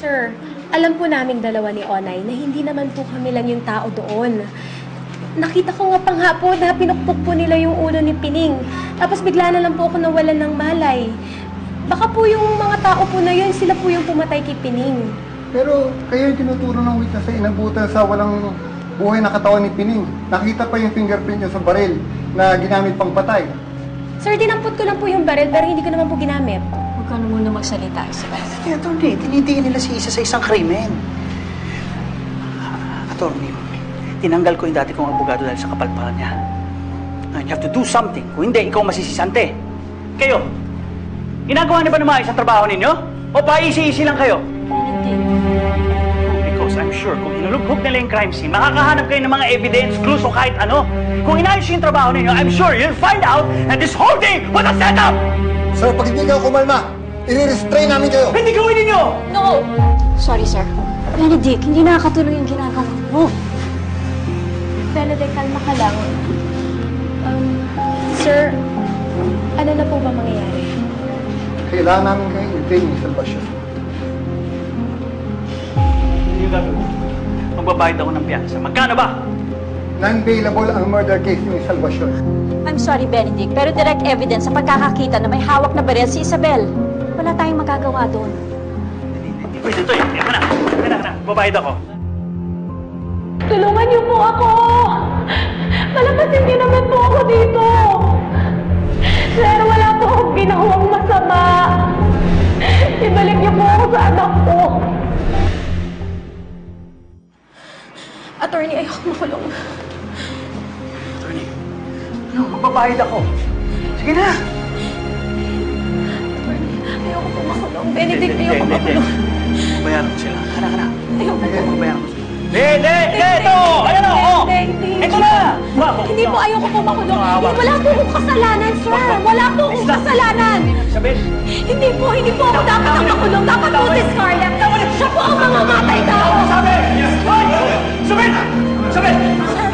Sir, alam po naming dalawa ni Onay na hindi naman po kami lang yung tao doon. Nakita ko nga panghapo na pinukpok po nila yung ulo ni Pining. Tapos bigla na lang po ako nawalan ng malay. Baka po yung mga tao po na yun, sila po yung pumatay kay Pining. Pero kayo yung tinuturo ng witness sa inabutan sa walang buhay na katawan ni Pining. Nakita pa yung fingerprint niya sa baril na ginamit pang patay. Sir, dinampot ko lang po yung baril pero hindi ko naman po ginamit. Huwag ka na muna magsalita, Isabel. Attorney, tinitingin nila si Isa sa isang krimen. Attorney, tinanggal ko yung dati kong abogado dahil sa kapalpalan niya. And you have to do something. Kung hindi, ikaw masisisante. Kayo, ginagawa niyo ba na maayos ang trabaho ninyo? O paisi-isi lang kayo? Because I'm sure kung inulughog nila yung crime scene, makakahanap kayo ng mga evidence, clues o kahit ano. Kung inayos yung trabaho ninyo, I'm sure you'll find out that this whole thing was a setup! Sir, pag hindi kayo kumalma, i-restrain namin kayo! Hindi gawin ninyo! No! Sorry, sir. Benedict, hindi nakakatuloy yung ginagawa mo. Benedict, kalma ka lang. Sir, ano na po ba mangyayari? Kailangan namin kayo i-retain yung salvation. Hindi yung gagawin. Magbabayad ako ng piyansa. Magkano ba? Non-bailable ang murder case ni Salvacion. I'm sorry, Benedict, pero direct evidence sa pagkakakita na may hawak na baril si Isabel. Wala tayong magagawa doon. Hindi pwede ito eh. Eka na. Magbabayad ako. Tulungan niyo po ako! Palabasin niyo naman po ako dito! Sir, wala po akong ginawang masama! Ibalik niyo po ako sa anak ko! Attorney, ayoko makulong. Attorney, no, magbabayad ako. Sige na! Attorney, ayoko po makulong. Benedict, ayoko makulong. Magbayaran ko sila. Kana. Ayoko po. Magbayaran ko sila. Ito! Ayan o! Ito na! Hindi po, ayoko po makulong. Wala po akong kasalanan, sir. Wala po akong kasalanan. Isabel! Hindi po ako dapat ang makulong. Dapat po si Scarlett. Siya po ang mamamatay tao. Isabel! Isabel! Isabel! Sir,